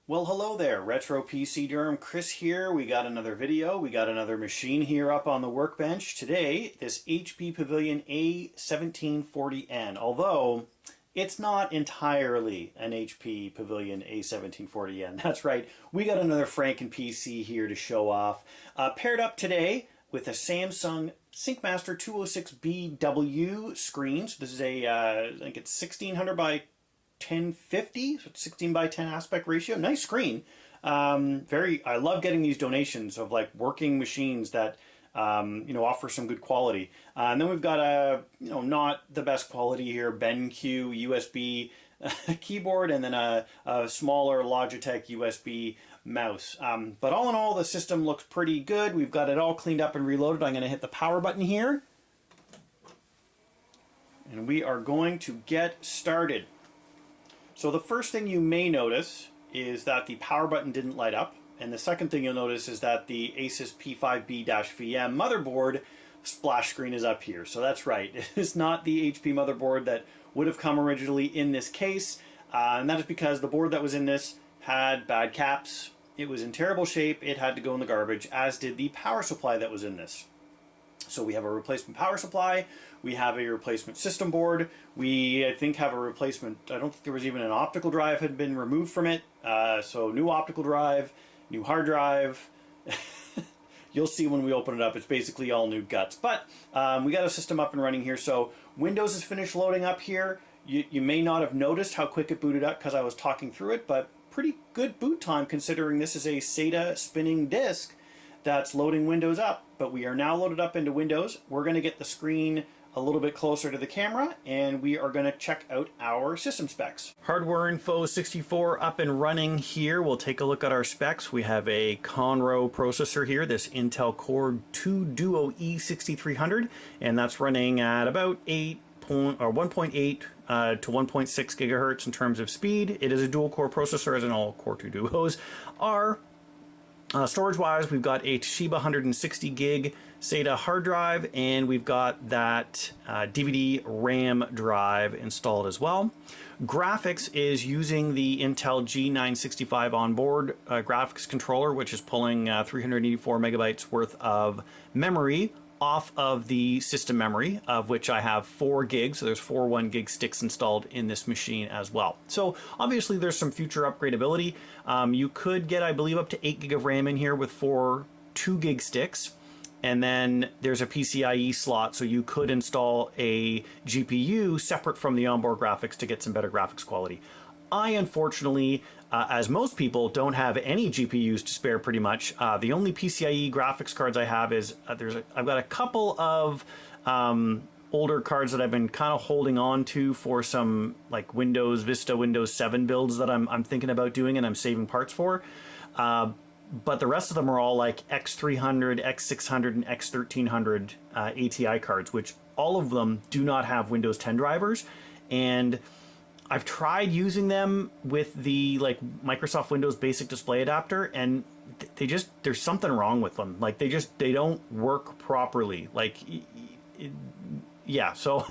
Well, hello there, Retro PC Durham. Chris here. We got another video. We got another machine here up on the workbench. Today, this HP Pavilion a1740n. Although, it's not entirely an HP Pavilion a1740n. That's right, we got another FrankenPC here to show off. Paired up today with a Samsung SyncMaster 206BW screen. So this is a, I think it's 1600 by 1050, so 16 by 10 aspect ratio. Nice screen. I love getting these donations of like working machines that offer some good quality. And then we've got a not the best quality here BenQ USB keyboard, and then a smaller Logitech USB mouse. But all in all, the system looks pretty good. We've got it all cleaned up and reloaded. I'm going to hit the power button here, and we are going to get started. So the first thing you may notice is that the power button didn't light up, and the second thing you'll notice is that the Asus P5B-VM motherboard splash screen is up here. So that's right, it's not the HP motherboard that would have come originally in this case, and that is because the board that was in this had bad caps. It was in terrible shape, it had to go in the garbage, as did the power supply that was in this. So we have a replacement power supply, we have a replacement system board, I think have a replacement, I don't think there was even an optical drive had been removed from it, so new optical drive, new hard drive. You'll see when we open it up, it's basically all new guts. But we got a system up and running here, so Windows is finished loading up here. You may not have noticed how quick it booted up because I was talking through it, but pretty good boot time considering this is a SATA spinning disk that's loading Windows up. But we are now loaded up into Windows. We're going to get the screen a little bit closer to the camera, and we are going to check out our system specs. Hardware Info 64 up and running here. We'll take a look at our specs. We have a Conroe processor here, this Intel Core 2 Duo E6300, and that's running at about 1.8 to 1.6 gigahertz in terms of speed. It is a dual core processor, as in all Core 2 Duos are. Storage-wise, we've got a Toshiba 160 gig SATA hard drive, and we've got that DVD RAM drive installed as well. Graphics is using the Intel G965 onboard graphics controller, which is pulling 384 megabytes worth of memory off of the system memory, of which I have 4 gigs. So there's 4 1 gig sticks installed in this machine as well. So obviously there's some future upgradability. You could get, I believe, up to 8 gig of RAM in here with 4 2 gig sticks. And then there's a PCIe slot, so you could install a GPU separate from the onboard graphics to get some better graphics quality. I, unfortunately, as most people, don't have any GPUs to spare pretty much. The only PCIe graphics cards I have is, I've got a couple of older cards that I've been kind of holding on to for some like Windows Vista, Windows 7 builds that I'm thinking about doing and I'm saving parts for. But the rest of them are all like X300, X600, and X1300 ATI cards, which all of them do not have Windows 10 drivers. And I've tried using them with the like Microsoft Windows Basic Display Adapter, and there's something wrong with them. Like they don't work properly. Like, yeah, so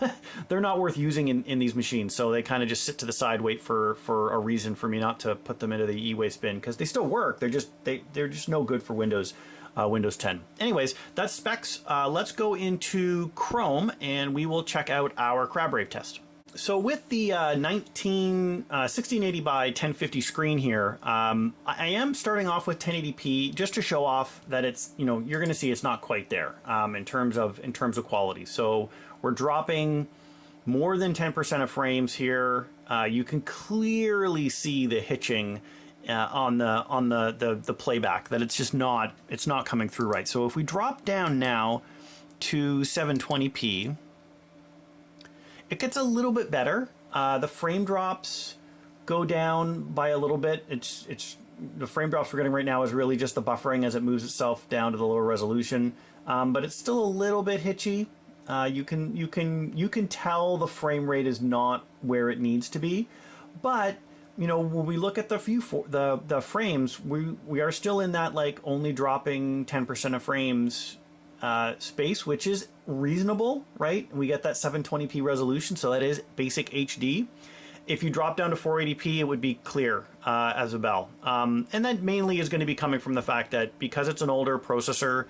they're not worth using in these machines. So they kind of just sit to the side, wait for a reason for me not to put them into the e-waste bin, because they still work. They're just no good for Windows 10. Anyways, that's specs. Let's go into Chrome and we will check out our crab rave test. So with the 1680 by 1050 screen here, I am starting off with 1080p just to show off that it's, you're going to see it's not quite there in terms of quality. So we're dropping more than 10% of frames here. You can clearly see the hitching on the playback, that it's not coming through right. So if we drop down now to 720p, it gets a little bit better. The frame drops go down by a little bit. The frame drops we're getting right now is really just the buffering as it moves itself down to the lower resolution. But it's still a little bit hitchy. You can tell the frame rate is not where it needs to be. But when we look at the frames, we are still in that like only dropping 10% of frames space, which is reasonable, right? We get that 720p resolution, so that is basic HD. If you drop down to 480p, it would be clear as a bell. And that mainly is going to be coming from the fact that because it's an older processor,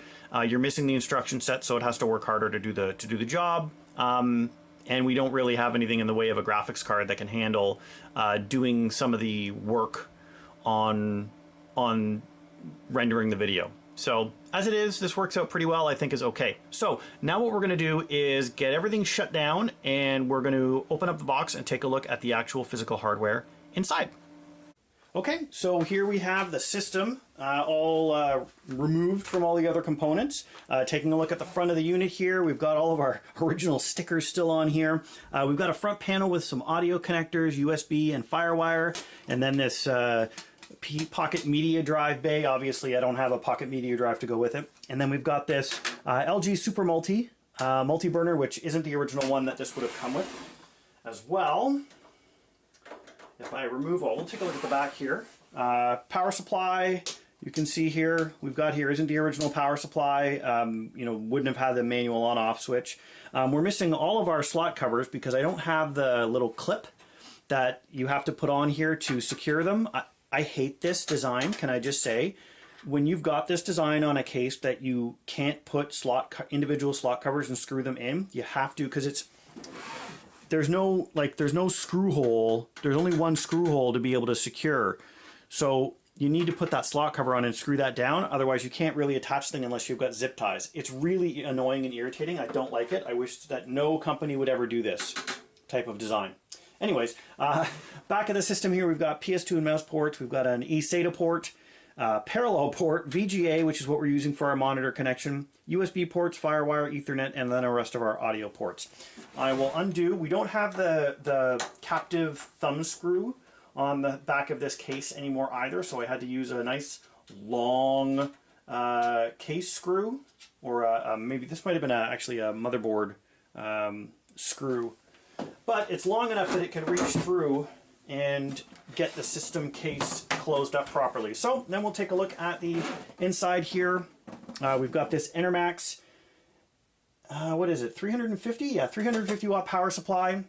you're missing the instruction set, so it has to work harder to do the job. And we don't really have anything in the way of a graphics card that can handle doing some of the work on rendering the video. So as it is, this works out pretty well, I think is okay. So now what we're gonna do is get everything shut down, and we're gonna open up the box and take a look at the actual physical hardware inside. Okay, so here we have the system all removed from all the other components. Taking a look at the front of the unit here, we've got all of our original stickers still on here. We've got a front panel with some audio connectors, USB and FireWire, and then this pocket media drive bay. Obviously, I don't have a pocket media drive to go with it. And then we've got this LG Super multi-burner, which isn't the original one that this would have come with as well. If I remove all, we'll take a look at the back here. Power supply, you can see here, we've got here isn't the original power supply. You know, wouldn't have had the manual on-off switch. We're missing all of our slot covers because I don't have the little clip that you have to put on here to secure them. I hate this design, can I just say. When you've got this design on a case that you can't put individual slot covers and screw them in, you have to, because there's no screw hole. There's only one screw hole to be able to secure. So you need to put that slot cover on and screw that down. Otherwise you can't really attach the thing unless you've got zip ties. It's really annoying and irritating. I don't like it. I wish that no company would ever do this type of design. Anyways, back of the system here, we've got PS2 and mouse ports. We've got an eSATA port, parallel port, VGA, which is what we're using for our monitor connection, USB ports, FireWire, Ethernet, and then the rest of our audio ports. I will undo. We don't have the captive thumb screw on the back of this case anymore either, so I had to use a nice long case screw, or maybe this might have been actually a motherboard screw. But it's long enough that it can reach through and get the system case closed up properly. So then we'll take a look at the inside here. We've got this Enermax, what is it, 350? Yeah, 350 watt power supply.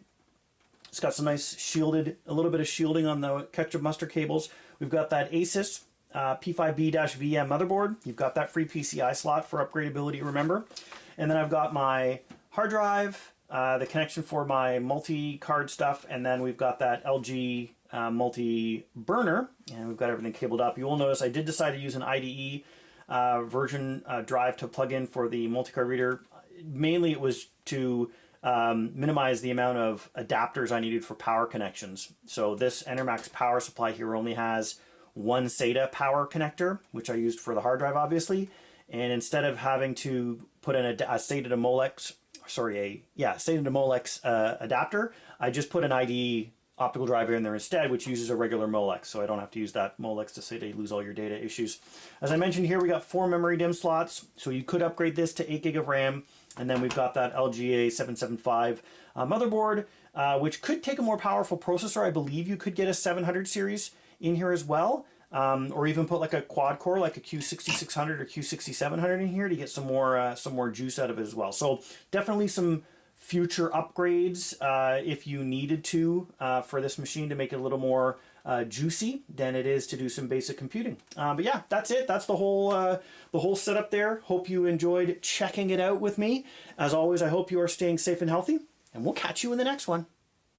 It's got some nice a little bit of shielding on the ketchup mustard cables. We've got that Asus P5B-VM motherboard. You've got that free PCI slot for upgradability, remember. And then I've got my hard drive, the connection for my multi-card stuff, and then we've got that LG multi-burner, and we've got everything cabled up. You will notice I did decide to use an IDE version drive to plug in for the multi-card reader. Mainly it was to minimize the amount of adapters I needed for power connections. So this Enermax power supply here only has one SATA power connector, which I used for the hard drive obviously, and instead of having to put in a SATA to Molex, SATA to Molex adapter, I just put an IDE optical driver in there instead, which uses a regular Molex, so I don't have to use that Molex to SATA, you lose all your data issues. As I mentioned here, we got 4 memory DIMM slots, so you could upgrade this to 8 gig of RAM, and then we've got that LG a1740n motherboard, which could take a more powerful processor. I believe you could get a 700 series in here as well, or even put like a quad core, like a Q6600 or Q6700 in here to get some more juice out of it as well. So definitely some future upgrades if you needed to for this machine to make it a little more juicy than it is to do some basic computing. But yeah, that's it. That's the whole setup there. Hope you enjoyed checking it out with me. As always, I hope you are staying safe and healthy, and we'll catch you in the next one.